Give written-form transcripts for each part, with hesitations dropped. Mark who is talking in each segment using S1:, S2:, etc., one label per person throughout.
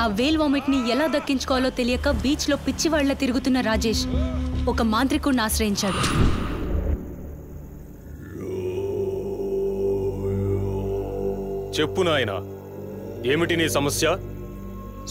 S1: ఆ వేల్ వామిట్ ని ఎలా దక్కించుకోవాలో తెలియక బీచ్ లో పిచ్చివాళ్ల తిరుగుతున్న రాజేష్ ఒక మాంత్రికుడిని ఆశ్రయించాడు.
S2: చెప్పు నాయనా, ఏమిటి నీ సమస్య?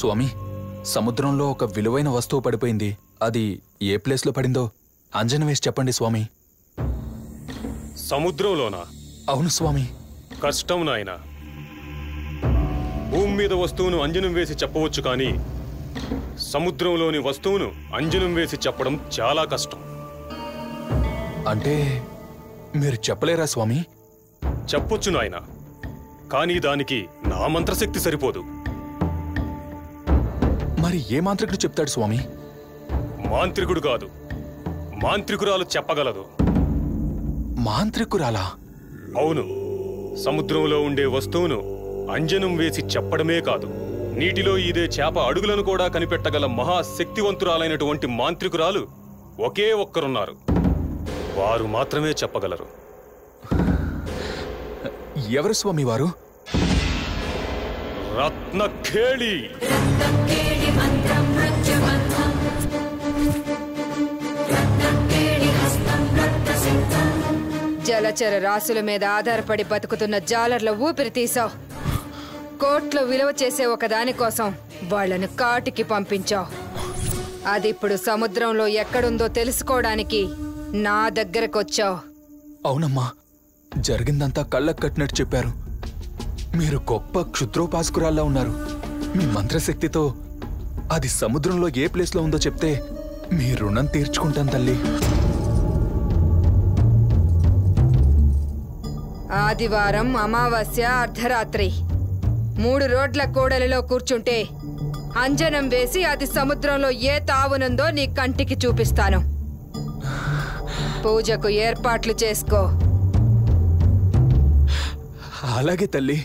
S3: స్వామి, సముద్రంలో ఒక విలువైన వస్తువు పడిపోయింది. అది ఏ ప్లేస్లో పడిందో అంజనం వేసి చెప్పండి స్వామి.
S2: సముద్రంలోనా?
S3: అవును స్వామి.
S2: కష్టం నాయనా. భూమి మీద వస్తువును అంజనం వేసి చెప్పవచ్చు, కానీ సముద్రంలోని వస్తువును అంజనం వేసి చెప్పడం చాలా కష్టం.
S3: అంటే మీరు చెప్పలేరా స్వామి?
S2: చెప్పొచ్చు నాయనా, కానీ దానికి నా మంత్రశక్తి సరిపోదు.
S3: మరి ఏ మాంత్రికుడు చెప్తాడు స్వామి?
S2: మాంత్రికుడు కాదు, మాంత్రికురాలు చెప్పగలదు.
S3: మాంత్రికురాలా?
S2: అవును. సముద్రంలో ఉండే వస్తువును అంజనం వేసి చెప్పడమే కాదు, నీటిలో ఇదే చేప అడుగులను కూడా కనిపెట్టగల మహాశక్తివంతురాలైనటువంటి మాంత్రికురాలు ఒకే ఒక్కరున్నారు. వారు మాత్రమే చెప్పగలరు.
S3: ఎవరు స్వామి వారు?
S2: రత్నకేళి.
S4: జలచర రాసుల మీద ఆధారపడి బతుకుతున్న జాలర్ల ఊపిరి తీసావు. కోట్లు విలువ చేసే ఒకదాని కోసం వాళ్లను కాటికి పంపించావు. అది ఇప్పుడు సముద్రంలో ఎక్కడుందో తెలుసుకోవడానికి నా దగ్గరకొచ్చావు.
S3: అవునమ్మా, జరిగిందంతా కళ్ళకు కట్టినట్టు చెప్పారు. మీరు గొప్ప క్షుద్రోపాసకురాల్లా ఉన్నారు. మీ మంత్రశక్తితో అది సముద్రంలో ఏ ప్లేస్లో ఉందో చెప్తే మీ రుణం తీర్చుకుంటాను తల్లి.
S4: ఆదివారం అమావాస్య అర్ధరాత్రి 3 రోడ్ల కూడలిలో కూర్చుంటే అంజనం వేసి అది సముద్రంలో ఏ తావునుందో నీ కంటికి చూపిస్తాను. పూజకు ఏర్పాట్లు చేసుకో.
S3: అలాగే తల్లి.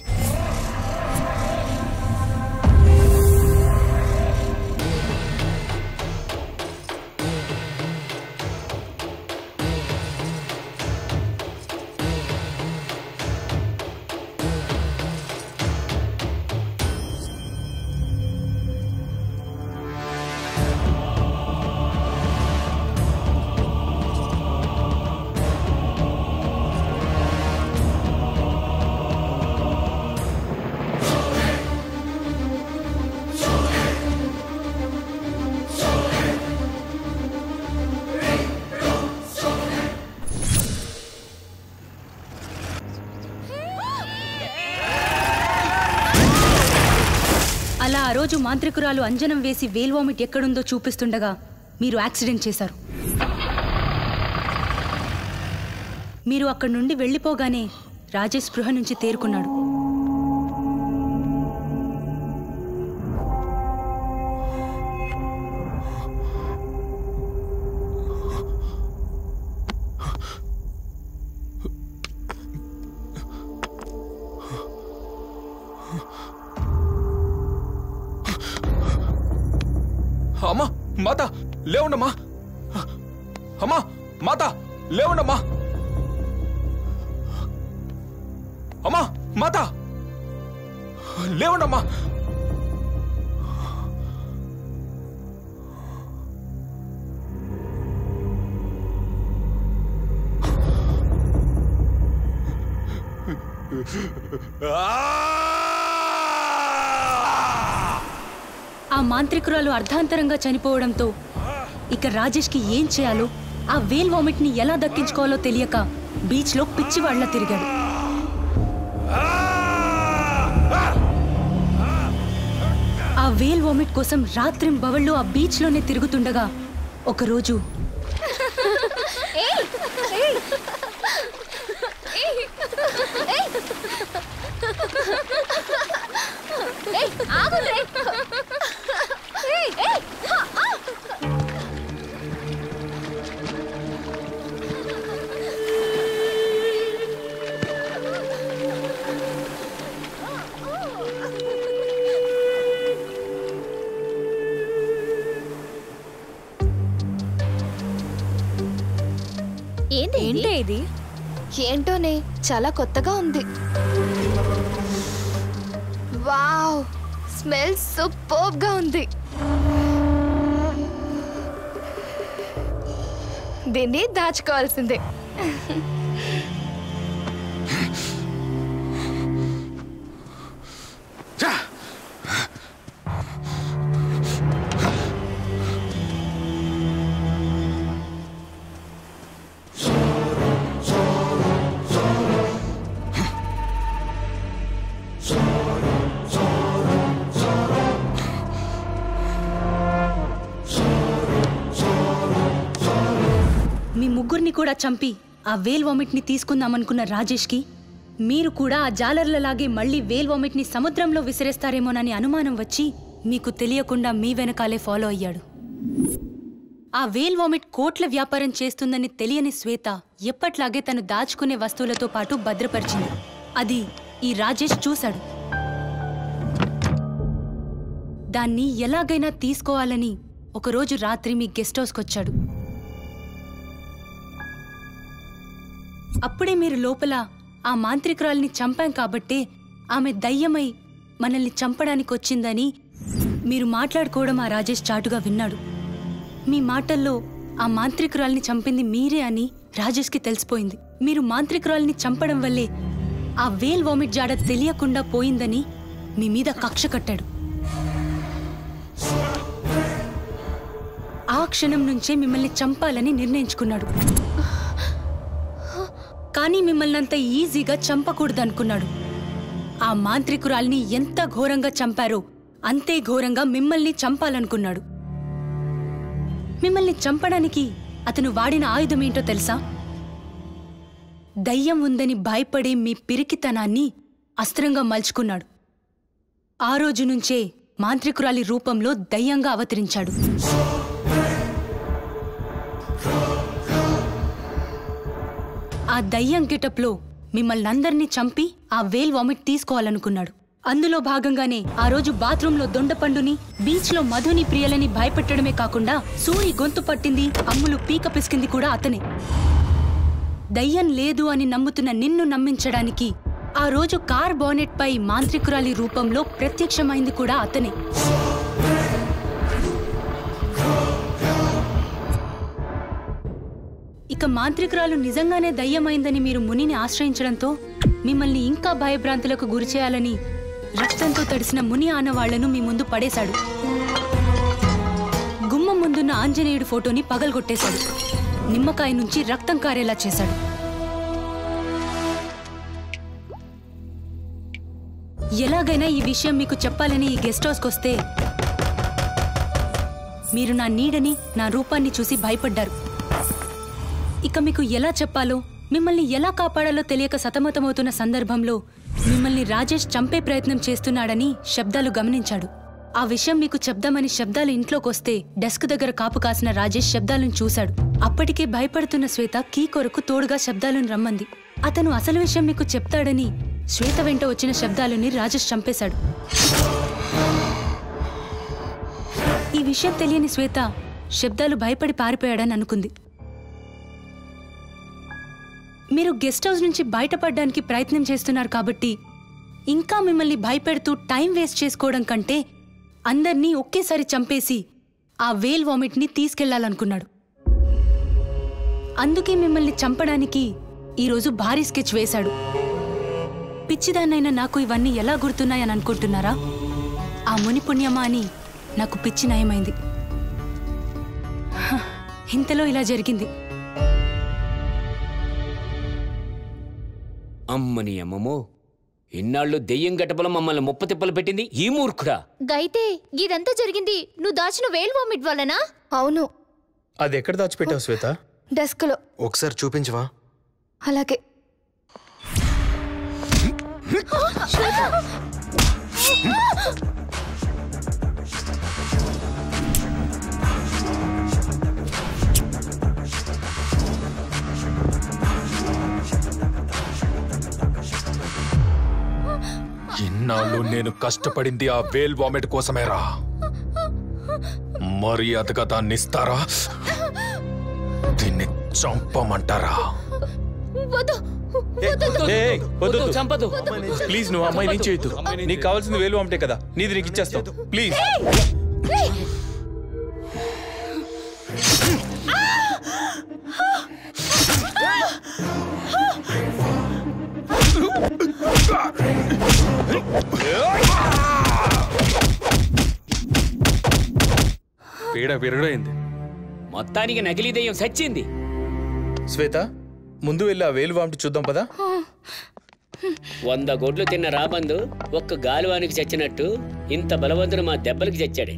S1: అలా ఆ రోజు మాంత్రికురాలు అంజనం వేసి వేల్ వామిట్ ఎక్కడుందో చూపిస్తుండగా మీరు యాక్సిడెంట్ చేశారు. మీరు అక్కడి నుండి వెళ్ళిపోగానే రాజేష్ స్పృహ నుంచి తేరుకున్నాడు.
S3: అమ్మా, మాత లేవుండమ్మా. అమ్మా, మాత లేవుండమ్మా. అమ్మా, మాత లేవుండమ్మా.
S1: ఆ మాంత్రికురాలు అర్ధాంతరంగా చనిపోవడంతో ఇక రాజేష్కి ఏం చేయాలో, ఆ వేల్ వామిట్ ని ఎలా దక్కించుకోవాలో తెలియక బీచ్ లో పిచ్చివాళ్ల తిరిగాడు. ఆ వేల్ వామిట్ కోసం రాత్రింబవళ్ళు ఆ బీచ్ లోనే తిరుగుతుండగా ఒకరోజు
S5: ఏంటే ఇది? ఏంటోనే, చాలా కొత్తగా ఉంది. వావ్, స్మెల్ సూపర్బ్ గా ఉంది. దీన్ని దాచుకోవాల్సిందే.
S1: మీ ముగ్గురిని కూడా చంపి ఆ వేల్ వామిట్ ని తీసుకుందామనుకున్న రాజేష్ కి మీరు కూడా ఆ జాలర్లలాగే మళ్ళీ వేల్ వామిట్ ని సముద్రంలో విసిరేస్తారేమోనని అనుమానం వచ్చి మీకు తెలియకుండా మీ వెనకాలే ఫాలో అయ్యాడు. ఆ వేల్ వామిట్ కోట్ల వ్యాపారం చేస్తుందని తెలియని శ్వేత ఎప్పట్లాగే తను దాచుకునే వస్తువులతో పాటు భద్రపరిచింది. అది ఈ రాజేష్ చూశాడు. దాన్ని ఎలాగైనా తీసుకోవాలని ఒకరోజు రాత్రి మీ గెస్ట్ హౌస్కొచ్చాడు. అప్పుడే మీరు లోపల ఆ మాంత్రికురాల్ని చంపాం కాబట్టే ఆమె దయ్యమై మనల్ని చంపడానికి వచ్చిందని మీరు మాట్లాడుకోవడం ఆ రాజేష్ చాటుగా విన్నాడు. మీ మాటల్లో ఆ మాంత్రికురాల్ని చంపింది మీరే అని రాజేష్కి తెలిసిపోయింది. మీరు మాంత్రికురాల్ని చంపడం వల్లే ఆ వేల్ వామిట్ జాడ తెలియకుండా పోయిందని మీ మీద కక్ష కట్టాడు. ఆ క్షణం నుంచే మిమ్మల్ని చంపాలని నిర్ణయించుకున్నాడు. కానీ మిమ్మల్ని అంత ఈజీగా చంపకూడదనుకున్నాడు. ఆ మాంత్రికురాల్ని ఎంత ఘోరంగా చంపారో అంతే ఘోరంగా మిమ్మల్ని చంపాలనుకున్నాడు. మిమ్మల్ని చంపడానికి అతను వాడిన ఆయుధమేంటో తెలుసా? దయ్యం ఉందని భయపడే మీ పిరికితనాన్ని అస్త్రంగా మలుచుకున్నాడు. ఆ రోజు నుంచే మాంత్రికురాలి రూపంలో దయ్యంగా అవతరించాడు. ఆ దయ్యం గెటప్లో మిమ్మల్ని అందరినీ చంపి ఆ వేల్ వామిట్ తీసుకోవాలనుకున్నాడు. అందులో భాగంగానే ఆ రోజు బాత్రూంలో దొండపండుని, బీచ్లో మధుని, ప్రియలని భయపెట్టడమే కాకుండా సూరి గొంతు పట్టింది, అమ్ములు పీక పిసికింది కూడా అతనే. దయ్యం లేదు అని నమ్ముతున్న నిన్ను నమ్మించడానికి ఆ రోజు కార్ బానెట్ పై మాంత్రికురాలి రూపంలో ప్రత్యక్షమైంది కూడా అతనే. ఇక మాంత్రికురాలు నిజంగానే దయ్యమైందని మీరు మునిని ఆశ్రయించడంతో మిమ్మల్ని ఇంకా భయభ్రాంతులకు గురిచేయాలని రక్తంతో తడిసిన ముని ఆనవాళ్లను మీ ముందు పడేశాడు. గుమ్మం ముందున్న ఆంజనేయుడి ఫోటోని పగలగొట్టేశాడు. నిమ్మకాయ నుంచి రక్తం కారేలా చేశాడు. ఎలాగైనా ఈ విషయం మీకు చెప్పాలని ఈ గెస్ట్ హౌస్కొస్తే మీరు నా నీడని, నా రూపాన్ని చూసి భయపడ్డారు. ఇక మీకు ఎలా చెప్పాలో, మిమ్మల్ని ఎలా కాపాడాలో తెలియక సతమతమవుతున్న సందర్భంలో మిమ్మల్ని రాజేష్ చంపే ప్రయత్నం చేస్తున్నాడని శబ్దాలు గమనించాడు. ఆ విషయం మీకు చెప్దామని శబ్దాలు ఇంట్లోకొస్తే డెస్క్ దగ్గర కాపు కాసిన రాజేష్ శబ్దాలను చూశాడు. అప్పటికే భయపడుతున్న శ్వేత కీ కొరకు తోడుగా శబ్దాలను రమ్మంది. అతను అసలు విషయం మీకు చెప్తాడని శ్వేత వెంట వచ్చిన శబ్దాలని రాజేష్ చంపేశాడు. ఈ విషయం తెలియని శ్వేత శబ్దాలు భయపడి పారిపోయాడని అనుకుంది. మీరు గెస్ట్ హౌస్ నుంచి బయటపడడానికి ప్రయత్నం చేస్తున్నారు కాబట్టి ఇంకా మిమ్మల్ని భయపెడుతూ టైం వేస్ట్ చేసుకోవడం కంటే అందర్నీ ఒకేసారి చంపేసి ఆ వేల్ వామిట్ని తీసుకెళ్లాలనుకున్నాడు. అందుకే మిమ్మల్ని చంపడానికి ఈరోజు భారీ స్కెచ్ వేశాడు. పిచ్చిదాన్నైనా నాకు ఇవన్నీ ఎలా గుర్తున్నాయని అనుకుంటున్నారా? ఆ ముని పుణ్యమా అని నాకు పిచ్చి నయమైంది. ఇంతలో ఇలా జరిగింది.
S6: అమ్మని అమ్మమో, ఇన్నాళ్ళు దెయ్యం గటపలో మమ్మల్ని ముప్పతిప్పలు పెట్టింది ఈ మూర్ఖుడా.
S5: గైతే ఇదంతా జరిగింది నువ్వు దాచిన వేల్ వామిట్ వల్లనా? అవును.
S7: అది ఎక్కడ దాచిపెట్టావు శ్వేత?
S5: డెస్క్ లో.
S7: ఒకసారి చూపించవా?
S5: అలాగే.
S3: ఇన్నాళ్ళు నేను కష్టపడింది ఆ వేల్ వామిట్ కోసమేరా. మర్యాదగా దాన్ని ఇస్తారా? దీన్ని చంపమంటారా?
S5: వద్దు.
S7: వద్దు
S6: చంపదు.
S7: ప్లీజ్ నువ్వు అమ్మాయి నుంచి చేయొద్దు. నీకు కావాల్సింది వేలు అమ్మితే కదా, నీది నీకు ఇచ్చేస్తావు. ప్లీజ్
S2: పీడ విరగడైంది.
S6: మొత్తానికి నకిలీ దెయ్యం సచ్చింది.
S7: శ్వేత, ముందు వెళ్ళి ఆ వేలు వామిటి చూద్దాం పదా.
S6: 100 గొడ్లు తిన్న రాబందు ఒక్క గాలువానికి చచ్చినట్టు ఇంత బలవంతుడు మా దెబ్బలకి చచ్చాడే.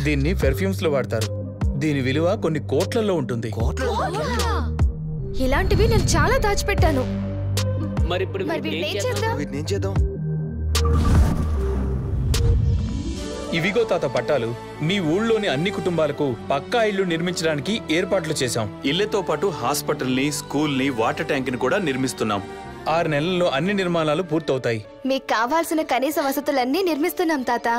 S7: దీన్ని పెర్ఫ్యూమ్స్ లో వాడతారు. దీని విలువ కొన్ని కోట్లలో ఉంటుంది.
S5: ఇలాంటివి నేను చాలా దాచిపెట్టాను.
S6: మరి ఇప్పుడు
S7: వీటిని ఏం చేద్దాం? ఇవిగో తాత పట్టాలు. మీ ఊళ్ళోని అన్ని కుటుంబాలకు పక్కా ఇళ్లు నిర్మించడానికి ఏర్పాట్లు చేశాం.
S3: ఇళ్లతో పాటు హాస్పిటల్ని, స్కూల్ని, వాటర్ ట్యాంక్ని కూడా నిర్మిస్తున్నాం.
S7: 6 నెలల్లో అన్ని నిర్మాణాలు పూర్తవుతాయి.
S5: మీకు కావాల్సిన కనీస వసతులన్నీ నిర్మిస్తున్నాం తాత.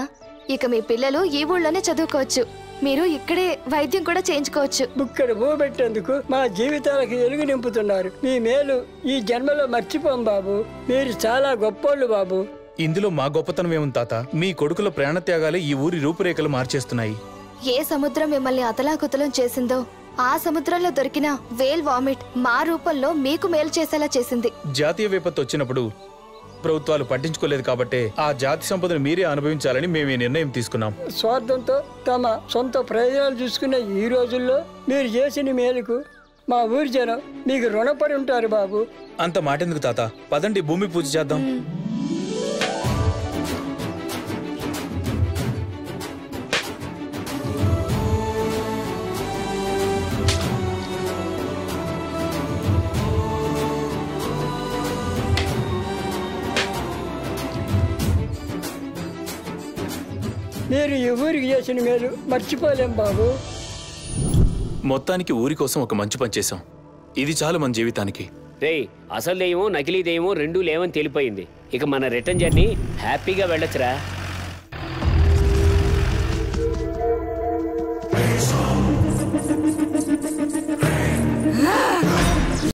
S5: ఇక మీ పిల్లలు ఈ ఊళ్ళోనే చదువుకోవచ్చు. మీరు ఇక్కడే వైద్యం కూడా చేయించుకోవచ్చు.
S8: ఇక్కడ పెట్టేందుకు మా జీవితాలకు వెలుగు నింపుతున్నారు. మీ మేలు ఈ జన్మలో మర్చిపోం బాబు. మీరు చాలా గొప్పోళ్ళు బాబు.
S7: ఇందులో మా గొప్పతనం ఏముంది తాత? మీ కొడుకుల ప్రాణత్యాగాలే ఈ ఊరి రూపురేఖలు మార్చేస్తున్నాయి.
S5: ఏ సముద్రం మిమ్మల్ని అతలాకుతలం చేసిందో ఆ సముద్రంలో దొరికిన వేల్ వామిట్ మా రూపంలో మీకు మేలు చేసేలా చేసింది.
S7: జాతీయ విపత్తు వచ్చినప్పుడు ప్రభుత్వాలు పట్టించుకోలేదు కాబట్టే ఆ జాతి సంపదను మీరే అనుభవించాలని మేము ఈ నిర్ణయం తీసుకున్నాం.
S8: స్వార్థంతో తమ సొంత ప్రయోజనాలు చూసుకునే ఈ రోజుల్లో మీరు చేసిన మేలుకు మా ఊరి జనం మీకు రుణపడి ఉంటారు బాబు.
S7: అంత మాటెందుకు తాత, పదండి భూమి పూజ చేద్దాం.
S8: మీరు ఈ ఊరికి చేసిన మేలు మర్చిపోలేం బాబు.
S3: మొత్తానికి ఊరి కోసం ఒక మంచి పని చేశాం. ఇది చాలు మన జీవితానికి.
S6: రేయ్, అసలు దెయ్యమో నకిలీ దెయ్యమో రెండూ లేవని తేలిపోయింది. ఇక మన రిటర్న్ జర్నీ హ్యాపీగా వెళ్ళొచ్చురా.